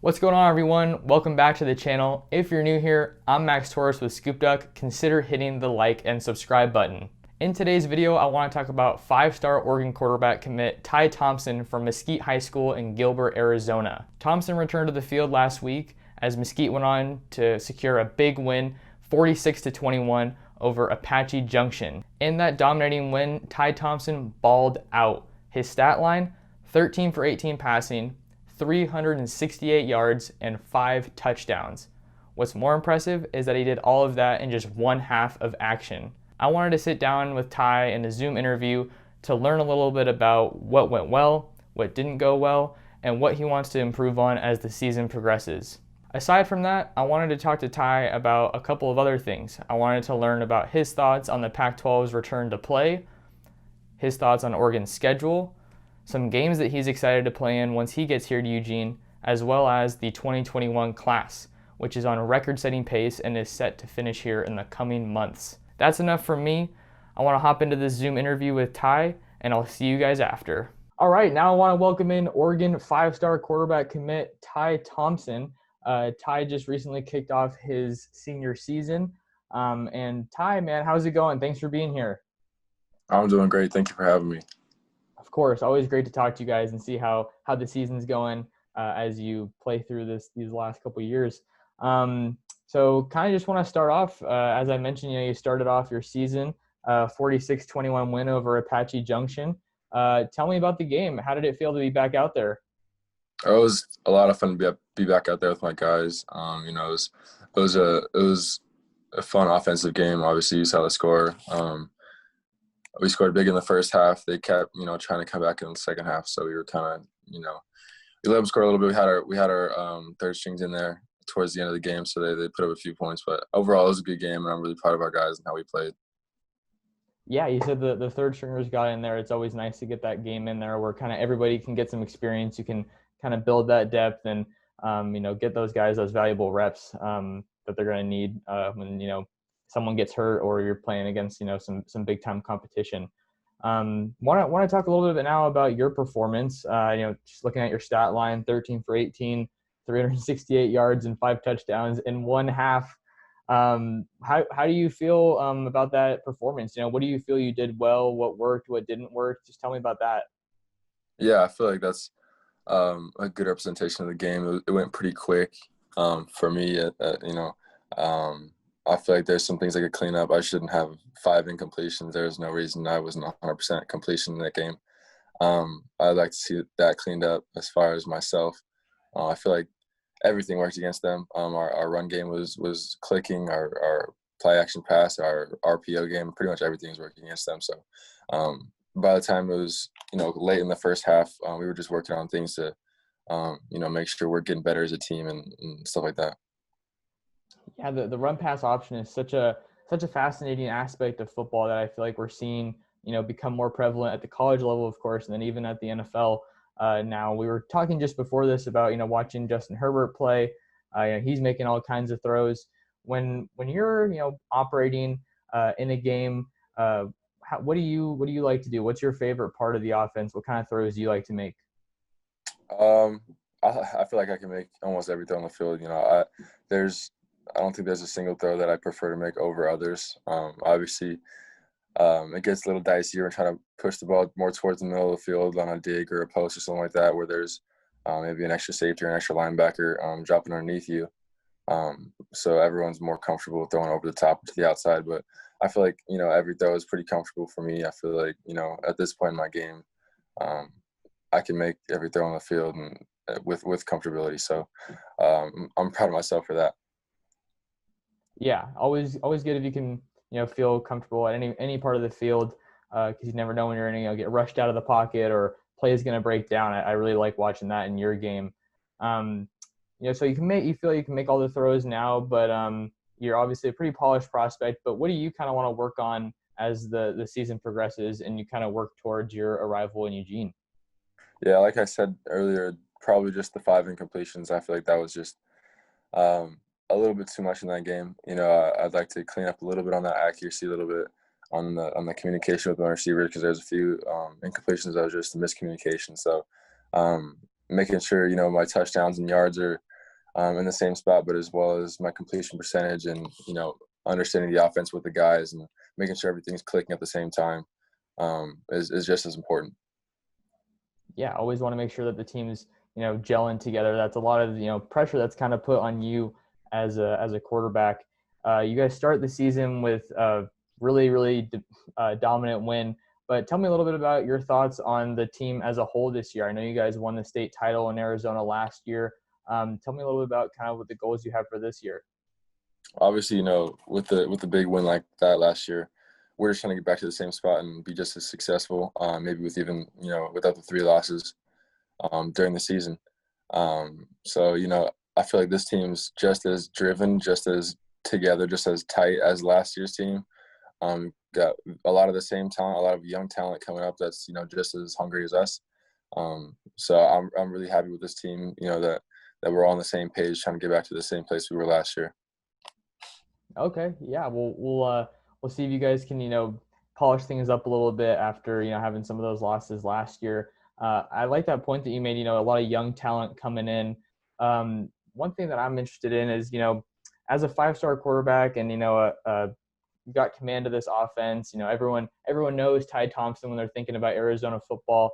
What's going on, everyone? Welcome back to the channel. If you're new here, I'm Max Torres with Scoop Duck. Consider hitting the like and subscribe button. In today's video, I want to talk about five-star Oregon quarterback commit Ty Thompson from Mesquite High School in Gilbert, Arizona. Thompson returned to the field last week as Mesquite went on to secure a big win, 46-21 over Apache Junction. In that dominating win, Ty Thompson balled out. His stat line, 13 for 18 passing, 368 yards, and 5 touchdowns. What's more impressive is that he did all of that in just one half of action. I wanted to sit down with Ty in a Zoom interview to learn a little bit about what went well, what didn't go well, and what he wants to improve on as the season progresses. Aside from that, I wanted to talk to Ty about a couple of other things. I wanted to learn about his thoughts on the Pac-12's return to play, his thoughts on Oregon's schedule, some games that he's excited to play in once he gets here to Eugene, as well as the 2021 class, which is on a record-setting pace and is set to finish here in the coming months. That's enough from me. I want to hop into this Zoom interview with Ty, and I'll see you guys after. All right, now I want to welcome in Oregon five-star quarterback commit Ty Thompson. Ty just recently kicked off his senior season. And Ty, man, how's it going? Thanks for being here. I'm doing great. Thank you for having me. Of course, always great to talk to you guys and see how the season's going as you play through these last couple of years. So kind of just want to start off, as I mentioned, you started off your season 46-21 win over Apache Junction. Tell me about the game. How did it feel to be back out there? It was a lot of fun to be back out there with my guys. It was a fun offensive game. Obviously, you saw the score. We scored big in the first half. They kept, trying to come back in the second half. So we were kind of, we let them score a little bit. We had our third strings in there towards the end of the game, so they put up a few points. But overall, it was a good game, and I'm really proud of our guys and how we played. Yeah, you said the third stringers got in there. It's always nice to get that game in there where kind of everybody can get some experience. You can kind of build that depth and, get those guys those valuable reps that they're going to need when, someone gets hurt or you're playing against, some big time competition. Want to talk a little bit now about your performance. Just looking at your stat line, 13 for 18, 368 yards and 5 touchdowns in one half. How do you feel about that performance? What do you feel you did well? What worked? What didn't work? Just tell me about that. Yeah, I feel like that's a good representation of the game. It went pretty quick for me. I feel like there's some things I could clean up. I shouldn't have 5 incompletions. There's no reason I wasn't 100% completion in that game. I'd like to see that cleaned up as far as myself. I feel like everything worked against them. Our run game was clicking. Our play action pass, our RPO game, pretty much everything was working against them. So by the time it was late in the first half, we were just working on things to make sure we're getting better as a team and stuff like that. Yeah, the run pass option is such a fascinating aspect of football that I feel like we're seeing, become more prevalent at the college level, of course, and then even at the NFL. Now we were talking just before this about, watching Justin Herbert play. He's making all kinds of throws. When you're, operating in a game, what do you like to do? What's your favorite part of the offense? What kind of throws do you like to make? I feel like I can make almost every throw on the field. I don't think there's a single throw that I prefer to make over others. Obviously, it gets a little dicey. You're trying to push the ball more towards the middle of the field on a dig or a post or something like that, where there's maybe an extra safety or an extra linebacker dropping underneath you. So everyone's more comfortable throwing over the top to the outside. But I feel like, every throw is pretty comfortable for me. I feel like, at this point in my game, I can make every throw on the field and with comfortability. So I'm proud of myself for that. Yeah, always good if you can, feel comfortable at any part of the field because you never know when you're going to get rushed out of the pocket or play is going to break down. I really like watching that in your game. So you feel like you can make all the throws now, but you're obviously a pretty polished prospect. But what do you kind of want to work on as the season progresses and you kind of work towards your arrival in Eugene? Yeah, like I said earlier, probably just the 5 incompletions. I feel like that was just a little bit too much in that game. I'd like to clean up a little bit on that accuracy, a little bit on the communication with my receiver because there's a few incompletions that was just a miscommunication. So making sure my touchdowns and yards are in the same spot, but as well as my completion percentage and, understanding the offense with the guys and making sure everything's clicking at the same time is just as important. Yeah, always want to make sure that the team's, gelling together. That's a lot of, pressure that's kind of put on you as a quarterback. You guys start the season with a really dominant win, but tell me a little bit about your thoughts on the team as a whole this year. I know you guys won the state title in Arizona last year. Tell me a little bit about kind of what the goals you have for this year. Obviously, with the big win like that last year, we're just trying to get back to the same spot and be just as successful, maybe with even, without the 3 losses during the season. So, I feel like this team's just as driven, just as together, just as tight as last year's team. Got a lot of the same talent, a lot of young talent coming up that's, just as hungry as us. So I'm really happy with this team, that we're all on the same page trying to get back to the same place we were last year. Okay, yeah, we'll see if you guys can polish things up a little bit after having some of those losses last year. I like that point that you made. A lot of young talent coming in. One thing that I'm interested in is as a 5-star quarterback and you got command of this offense. Everyone knows Ty Thompson when they're thinking about Arizona football.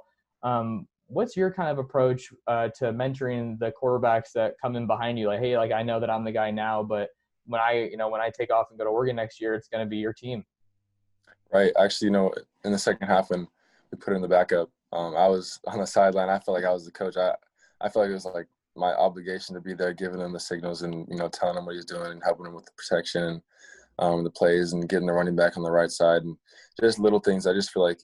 What's your kind of approach to mentoring the quarterbacks that come in behind you? Like, hey, like I know that I'm the guy now, but when I take off and go to Oregon next year, it's going to be your team. Right. Actually, in the second half when we put in the backup, I was on the sideline. I felt like I was the coach. I felt like it was like my obligation to be there, giving him the signals and, telling him what he's doing and helping him with the protection and the plays and getting the running back on the right side and just little things. I just feel like,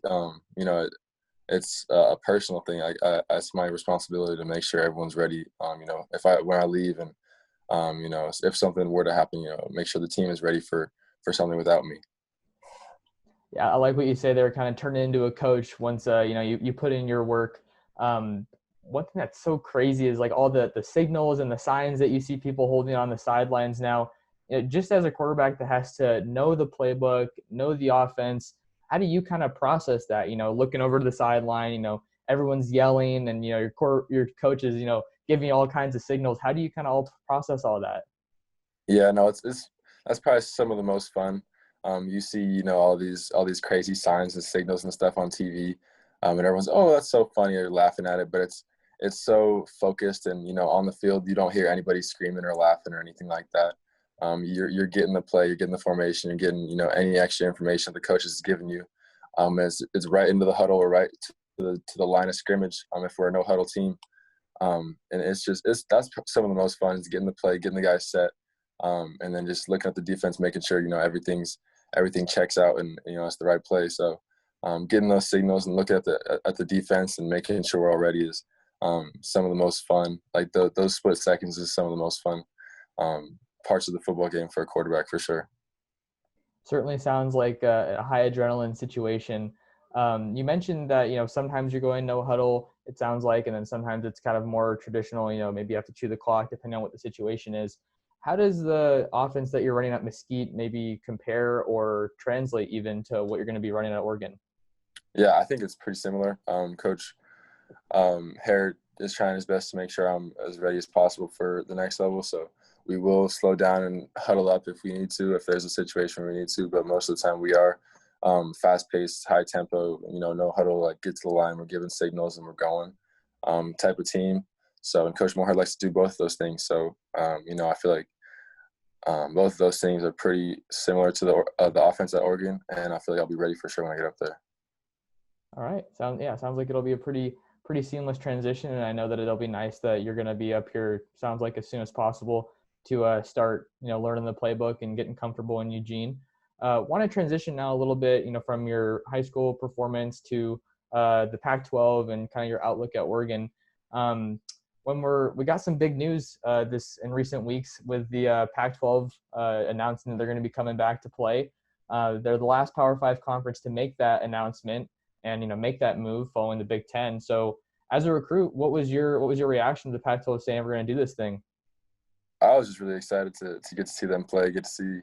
it's a personal thing. It's my responsibility to make sure everyone's ready. When I leave and, if something were to happen, make sure the team is ready for something without me. Yeah, I like what you say there, kind of turn into a coach once you put in your work. One thing that's so crazy is like all the signals and the signs that you see people holding on the sidelines now. Just as a quarterback that has to know the playbook, know the offense, how do you kind of process that? Looking over to the sideline, everyone's yelling and your coach is giving you all kinds of signals. How do you kind of all process all that? Yeah, no, it's that's probably some of the most fun. You see, all these crazy signs and signals and stuff on TV, and everyone's, oh, that's so funny, or laughing at it. But it's so focused, and on the field, you don't hear anybody screaming or laughing or anything like that. You're getting the play, you're getting the formation, you're getting any extra information the coach is giving you. It's right into the huddle or right to the line of scrimmage. If we're a no huddle team, and that's some of the most fun is getting the play, getting the guys set. And then just looking at the defense, making sure everything checks out and it's the right play. So getting those signals and looking at the defense and making sure we're all ready is some of the most fun. Like those split seconds is some of the most fun parts of the football game for a quarterback for sure. Certainly sounds like a high adrenaline situation. You mentioned that sometimes you're going no huddle, it sounds like, and then sometimes it's kind of more traditional. Maybe you have to chew the clock depending on what the situation is. How does the offense that you're running at Mesquite maybe compare or translate even to what you're going to be running at Oregon? Yeah, I think it's pretty similar. Coach Harrod is trying his best to make sure I'm as ready as possible for the next level. So we will slow down and huddle up if we need to, if there's a situation where we need to. But most of the time we are fast-paced, high tempo, no huddle, like get to the line, we're giving signals and we're going type of team. So, and Coach Moorhead likes to do both of those things. So, I feel like both of those things are pretty similar to the offense at Oregon, and I feel like I'll be ready for sure when I get up there. All right. Sounds like it'll be a pretty seamless transition, and I know that it'll be nice that you're going to be up here. Sounds like as soon as possible to start learning the playbook and getting comfortable in Eugene. Want to transition now a little bit from your high school performance to the Pac-12 and kind of your outlook at Oregon. We got some big news this in recent weeks with the Pac-12 announcing that they're going to be coming back to play. They're the last Power 5 conference to make that announcement and make that move following the Big Ten. So as a recruit, what was your reaction to the Pac-12 saying we're going to do this thing? I was just really excited to get to see them play, get to see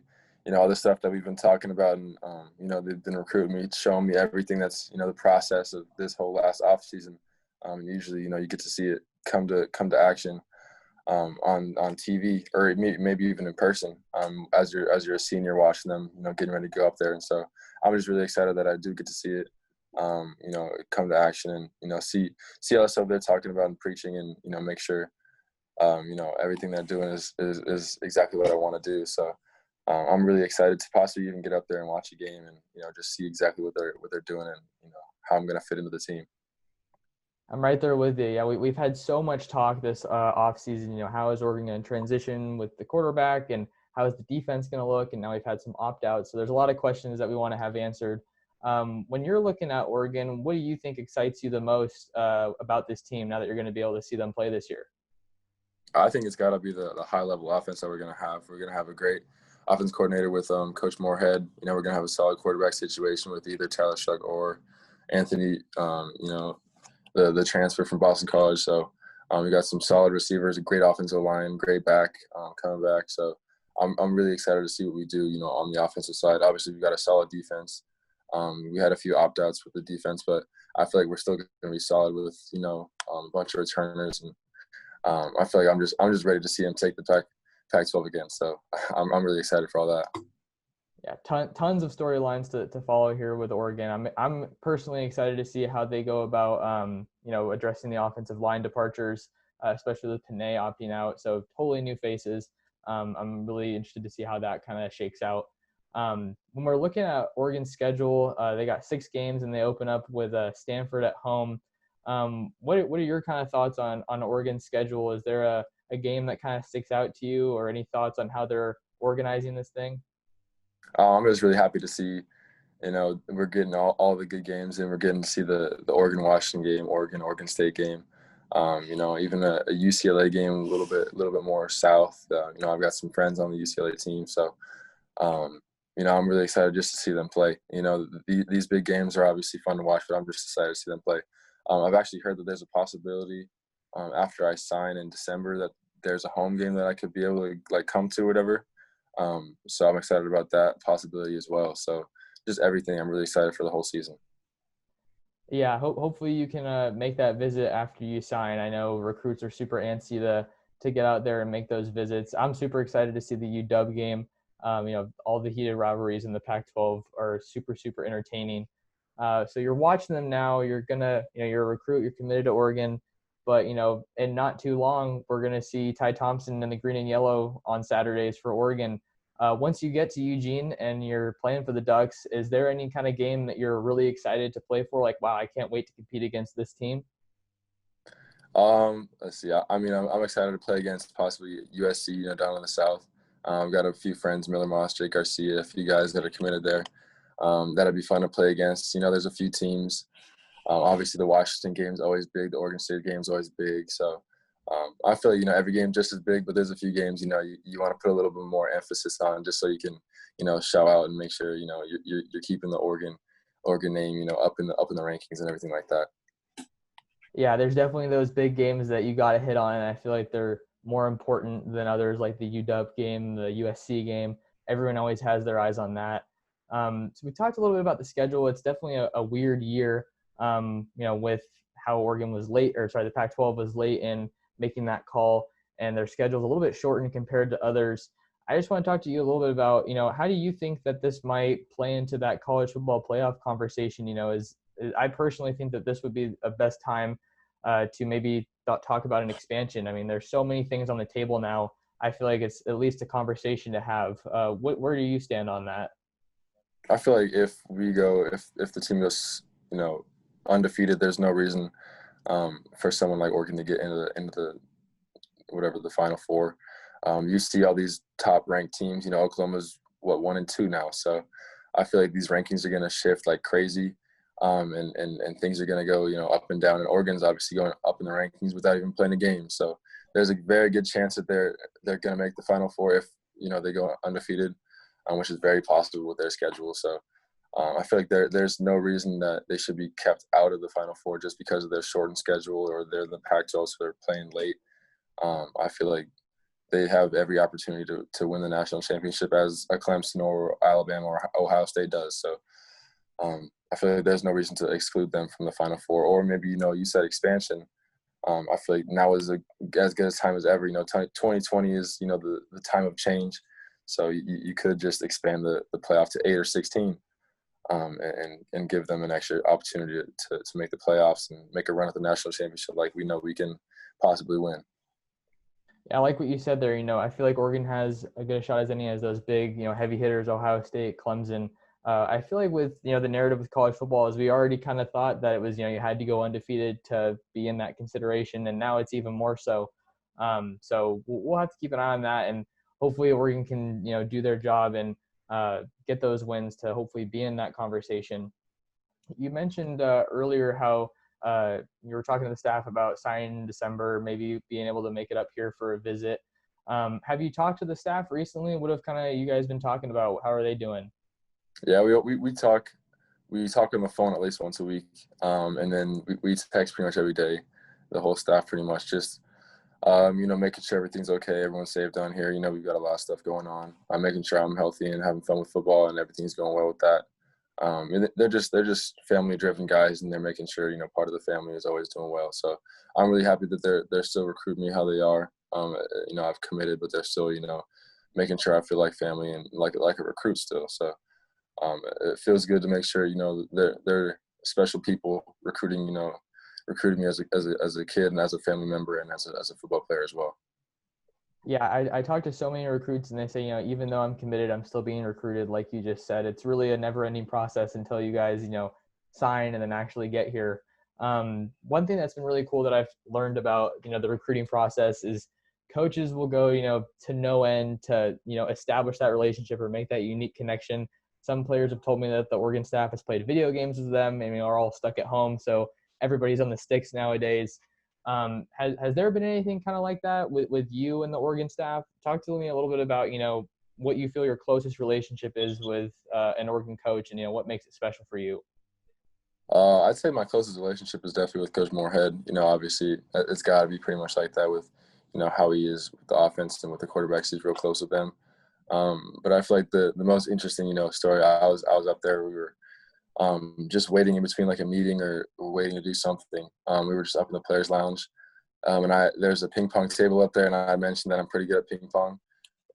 all the stuff that we've been talking about, and they've been recruiting me, showing me everything that's the process of this whole last off season. Usually you get to see it come to action. on TV or maybe even in person as you're a senior watching them, getting ready to go up there. And so I'm just really excited that I do get to see it, come to action and, see us over there talking about and preaching and, make sure, everything they're doing is exactly what I want to do. So I'm really excited to possibly even get up there and watch a game and, just see exactly what they're doing and, how I'm going to fit into the team. I'm right there with you. Yeah, we've had so much talk this offseason. How is Oregon going to transition with the quarterback and how is the defense going to look? And now we've had some opt-outs. So there's a lot of questions that we want to have answered. When you're looking at Oregon, what do you think excites you the most about this team now that you're going to be able to see them play this year? I think it's got to be the high-level offense that we're going to have. We're going to have a great offense coordinator with Coach Moorhead. We're going to have a solid quarterback situation with either Tyler Shuck or Anthony, the transfer from Boston College. So we got some solid receivers, a great offensive line, great back coming back. So I'm really excited to see what we do, on the offensive side. Obviously, we got a solid defense. We had a few opt-outs with the defense, but I feel like we're still going to be solid with, a bunch of returners. And I feel like I'm just ready to see him take the Pac-12 again. So I'm really excited for all that. Yeah, tons of storylines to follow here with Oregon. I'm personally excited to see how they go about addressing the offensive line departures, especially with Panay opting out. So totally new faces. I'm really interested to see how that kind of shakes out. When we're looking at Oregon's schedule, they got 6 games and they open up with Stanford at home. What are your kind of thoughts on Oregon's schedule? Is there a game that kind of sticks out to you, or any thoughts on how they're organizing this thing? I'm just really happy to see, we're getting all the good games, and we're getting to see the Oregon-Washington game, Oregon State game, even a UCLA game a little bit more south. I've got some friends on the UCLA team, so I'm really excited just to see them play. These big games are obviously fun to watch, but I'm just excited to see them play. I've actually heard that there's a possibility after I sign in December that there's a home game that I could be able to come to, whatever. So I'm excited about that possibility as well. So just everything, I'm really excited for the whole season. Yeah, hopefully you can make that visit after you sign. I know recruits are super antsy to get out there and make those visits. I'm super excited to see the UW game. All the heated rivalries in the Pac-12 are super, super entertaining. So you're watching them now. You're you're a recruit. You're committed to Oregon. But, in not too long, we're going to see Ty Thompson in the green and yellow on Saturdays for Oregon. Once you get to Eugene and you're playing for the Ducks, is there any kind of game that you're really excited to play for? Like, wow, I can't wait to compete against this team? Let's see. I'm excited to play against possibly USC, down in the South. I've got a few friends, Miller Moss, Jake Garcia, a few guys that are committed there. That'd be fun to play against. There's a few teams. Obviously, the Washington game is always big. The Oregon State game is always big. So I feel every game just as big, but there's a few games, you want to put a little bit more emphasis on just so you can, shout out and make sure, you're keeping the Oregon name, up in the rankings and everything like that. Yeah, there's definitely those big games that you got to hit on, and I feel like they're more important than others, like the UW game, the USC game. Everyone always has their eyes on that. So we talked a little bit about the schedule. It's definitely a weird year, with how Oregon was late, the Pac-12 was late in making that call, and their schedule's a little bit shortened compared to others. I just want to talk to you a little bit about, how do you think that this might play into that college football playoff conversation? I personally think that this would be a best time to maybe talk about an expansion. I mean, there's so many things on the table now. I feel like it's at least a conversation to have. Where do you stand on that? I feel like if the team goes, undefeated, there's no reason for someone like Oregon to get into the whatever the Final Four. You see all these top ranked teams. Oklahoma's 1 and 2 now, so I feel like these rankings are going to shift like crazy, and things are going to go up and down. And Oregon's obviously going up in the rankings without even playing a game. So there's a very good chance that they're going to make the Final Four if they go undefeated, which is very possible with their schedule. So I feel like there's no reason that they should be kept out of the Final Four just because of their shortened schedule or they're the Pac-12, so they're playing late. I feel like they have every opportunity to win the national championship as a Clemson or Alabama or Ohio State does. So I feel like there's no reason to exclude them from the Final Four. Or maybe, you said expansion. I feel like now is as good a time as ever. 2020 is, the time of change. So you could just expand the playoff to 8 or 16, and give them an extra opportunity to make the playoffs and make a run at the national championship like we know we can possibly win. Yeah, I like what you said there. I feel like Oregon has a good shot as any as those big, heavy hitters, Ohio State, Clemson. I feel like with, the narrative with college football is we already kind of thought that it was, you had to go undefeated to be in that consideration. And now it's even more so. So we'll have to keep an eye on that. And hopefully Oregon can, do their job and get those wins to hopefully be in that conversation. You mentioned earlier how you were talking to the staff about signing in December, maybe being able to make it up here for a visit. Have you talked to the staff recently? What have kind of you guys been talking about? How are they doing? Yeah, we talk on the phone at least once a week, and then we text pretty much every day, the whole staff pretty much, just making sure everything's okay, everyone's safe down here. We've got a lot of stuff going on. I'm making sure I'm healthy and having fun with football, and everything's going well with that. And they're just family-driven guys, and they're making sure part of the family is always doing well. So I'm really happy that they're still recruiting me how they are. I've committed, but they're still making sure I feel like family and like a recruit still. So it feels good to make sure they're special people recruiting me as a kid and as a family member and as a football player as well. Yeah, I talked to so many recruits and they say, even though I'm committed, I'm still being recruited. Like you just said, it's really a never ending process until you guys, sign and then actually get here. One thing that's been really cool that I've learned about, the recruiting process is coaches will go, to no end to, establish that relationship or make that unique connection. Some players have told me that the Oregon staff has played video games with them and are all stuck at home. So everybody's on the sticks nowadays. Has there been anything kind of like that with you and the Oregon staff? Talk to me a little bit about, what you feel your closest relationship is with an Oregon coach and, what makes it special for you. I'd say my closest relationship is definitely with Coach Moorhead. Obviously it's got to be pretty much like that with, how he is with the offense and with the quarterbacks. He's real close with them. But I feel like the most interesting, story, I was up there. We were just waiting in between like a meeting or waiting to do something. We were just up in the players' lounge, and there's a ping pong table up there, and I mentioned that I'm pretty good at ping pong.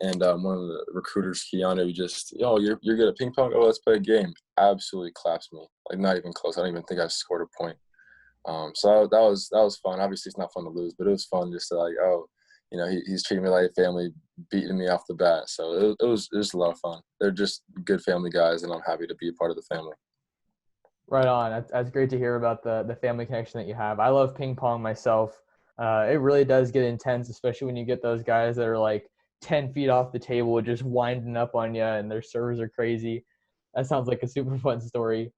And one of the recruiters, Keanu, just, you're good at ping pong? Oh, let's play a game. Absolutely claps me. Like, not even close. I don't even think I scored a point. So that was fun. Obviously, it's not fun to lose, but it was fun just to he's treating me like family, beating me off the bat. So it was just a lot of fun. They're just good family guys, and I'm happy to be a part of the family. Right on. That's great to hear about the family connection that you have. I love ping pong myself. It really does get intense, especially when you get those guys that are like 10 feet off the table just winding up on you and their servers are crazy. That sounds like a super fun story.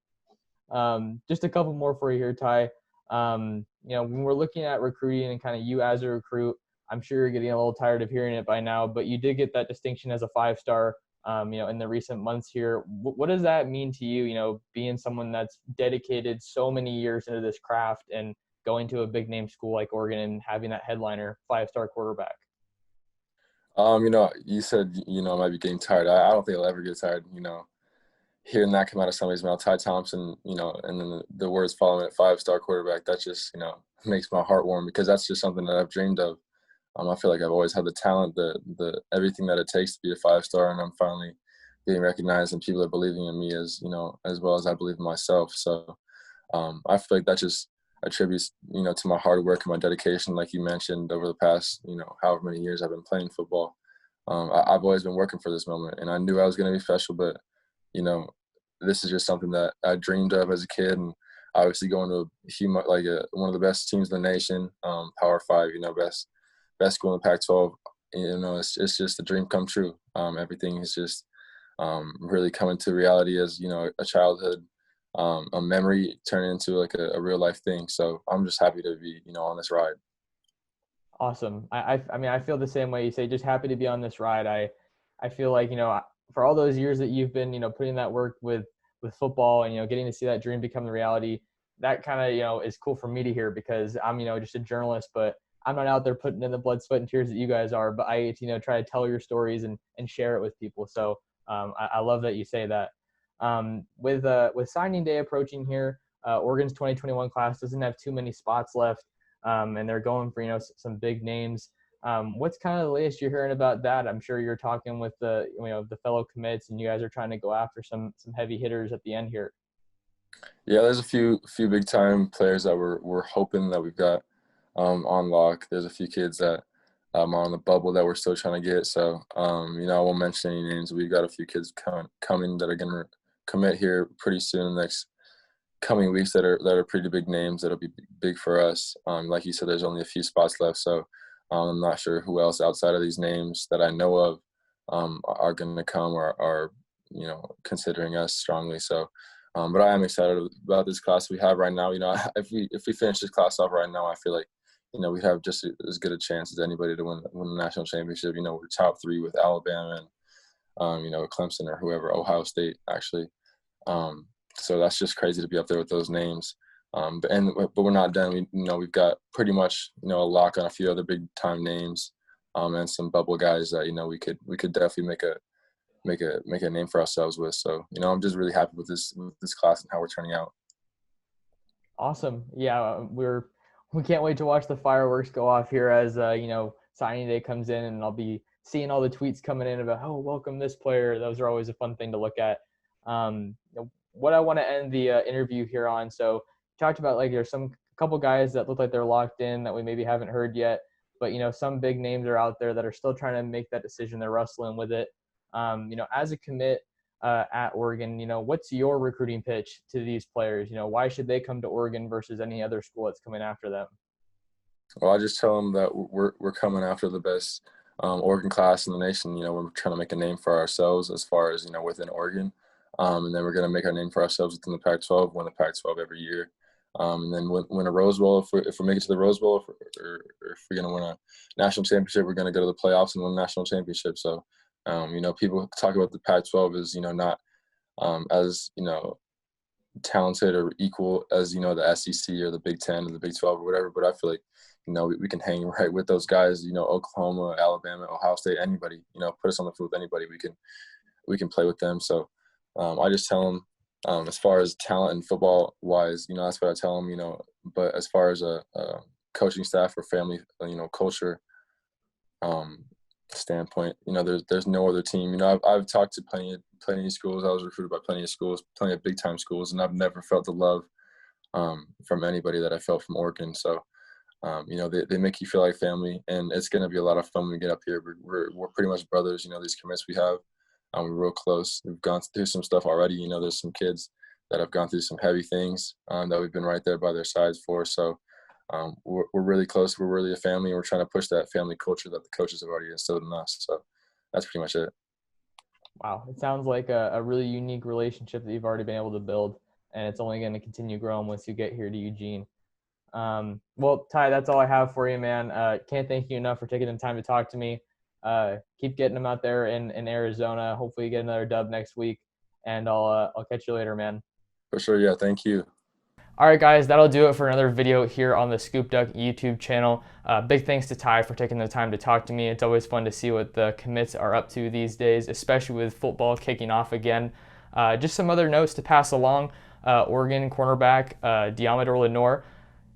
Just a couple more for you here, Ty. When we're looking at recruiting and kind of you as a recruit, I'm sure you're getting a little tired of hearing it by now, but you did get that distinction as a 5-star, in the recent months here. What does that mean to you, being someone that's dedicated so many years into this craft and going to a big name school like Oregon and having that headliner 5-star quarterback? You said, I might be getting tired. I don't think I'll ever get tired, hearing that come out of somebody's mouth, Ty Thompson, and then the words following it, 5-star quarterback, that just, makes my heart warm because that's just something that I've dreamed of. I feel like I've always had the talent, the everything that it takes to be a 5-star, and I'm finally being recognized and people are believing in me as well as I believe in myself. So I feel like that just attributes, to my hard work and my dedication, like you mentioned, over the past, however many years I've been playing football. I've always been working for this moment, and I knew I was going to be special, but, this is just something that I dreamed of as a kid, and obviously going to one of the best teams in the nation, Power 5, best school in the Pac-12, it's just a dream come true. Everything is just really coming to reality as, a childhood, a memory turning into like a real life thing. So I'm just happy to be, on this ride. Awesome. I mean, I feel the same way. You say, just happy to be on this ride. I feel like, for all those years that you've been, putting that work with football and, getting to see that dream become the reality, that kind of, is cool for me to hear because I'm, just a journalist, but I'm not out there putting in the blood, sweat, and tears that you guys are, but I, try to tell your stories and share it with people. So I love that you say that. With signing day approaching here, Oregon's 2021 class doesn't have too many spots left. and they're going for, some big names. What's kind of the latest you're hearing about that? I'm sure you're talking with the fellow commits, and you guys are trying to go after some heavy hitters at the end here. Yeah, there's a few big time players that we're hoping that we've got on lock. There's a few kids that are on the bubble that we're still trying to get. So I won't mention any names. We've got a few kids coming that are going to commit here pretty soon in the next coming weeks that are pretty big names that'll be big for us. Like you said, there's only a few spots left, so I'm not sure who else outside of these names that I know of are going to come or are considering us strongly. So, but I am excited about this class we have right now. If we finish this class off right now, I feel like we have just as good a chance as anybody to win the national championship. We're top 3 with Alabama and Clemson or whoever, Ohio State actually. So that's just crazy to be up there with those names. But we're not done. We've got pretty much a lock on a few other big time names, and some bubble guys that we could definitely make a name for ourselves with. So I'm just really happy with this class and how we're turning out. Awesome. Yeah, we can't wait to watch the fireworks go off here as signing day comes in, and I'll be seeing all the tweets coming in about, oh, welcome this player. Those are always a fun thing to look at. What I want to end the interview here on. So you talked about there's a couple guys that look like they're locked in that we maybe haven't heard yet, but some big names are out there that are still trying to make that decision. They're wrestling with it. As a commit at Oregon, what's your recruiting pitch to these players? Why should they come to Oregon versus any other school that's coming after them? Well, I just tell them that we're coming after the best Oregon class in the nation. We're trying to make a name for ourselves as far as within Oregon. And then we're going to make our name for ourselves within the Pac-12, win the Pac-12 every year. And then win a Rose Bowl. If we make it to the Rose Bowl, or if we're going to win a national championship, we're going to go to the playoffs and win a national championship. So, people talk about the Pac-12 as, not as, talented or equal as, the SEC or the Big Ten or the Big 12 or whatever. But I feel like, we can hang right with those guys, Oklahoma, Alabama, Ohio State, anybody, put us on the field with anybody. We can play with them. So, I just tell them, as far as talent and football wise, that's what I tell them, but as far as a coaching staff or family, culture standpoint, there's no other team. I've talked to plenty of schools. I was recruited by plenty of schools, plenty of big time schools, and I've never felt the love from anybody that I felt from Oregon. So, they make you feel like family, and it's going to be a lot of fun when we get up here. We're pretty much brothers, these commits we have. We're real close. We've gone through some stuff already. There's some kids that have gone through some heavy things that we've been right there by their sides for. So we're really close. We're really a family. We're trying to push that family culture that the coaches have already instilled in us. So that's pretty much it. Wow. It sounds like a really unique relationship that you've already been able to build, and it's only going to continue growing once you get here to Eugene. Well, Ty, that's all I have for you, man. Can't thank you enough for taking the time to talk to me. Keep getting them out there in Arizona. Hopefully you get another dub next week, and I'll catch you later, man. For sure. Yeah. Thank you. All right, guys, that'll do it for another video here on the Scoop Duck YouTube channel. Big thanks to Ty for taking the time to talk to me. It's always fun to see what the commits are up to these days, especially with football kicking off again. Just some other notes to pass along. Oregon cornerback Diamador Lenore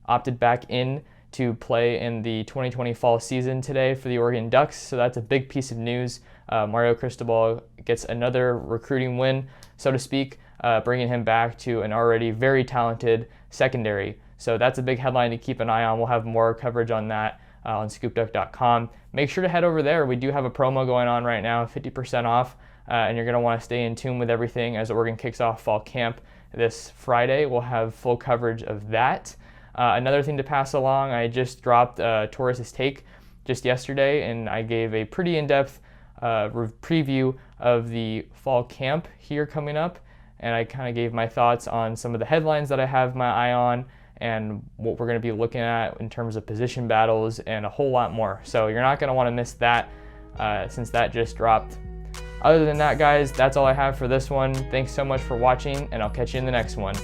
opted back in to play in the 2020 fall season today for the Oregon Ducks, so that's a big piece of news. Mario Cristobal gets another recruiting win, so to speak, bringing him back to an already very talented secondary. So that's a big headline to keep an eye on. We'll have more coverage on that on scoopduck.com. Make sure to head over there. We do have a promo going on right now, 50% off, and you're going to want to stay in tune with everything as Oregon kicks off fall camp this Friday. We'll have full coverage of that. Another thing to pass along, I just dropped Torres' take just yesterday, and I gave a pretty in-depth preview of the fall camp here coming up, and I kind of gave my thoughts on some of the headlines that I have my eye on and what we're going to be looking at in terms of position battles and a whole lot more. So you're not going to want to miss that since that just dropped. Other than that, guys, that's all I have for this one. Thanks so much for watching, and I'll catch you in the next one.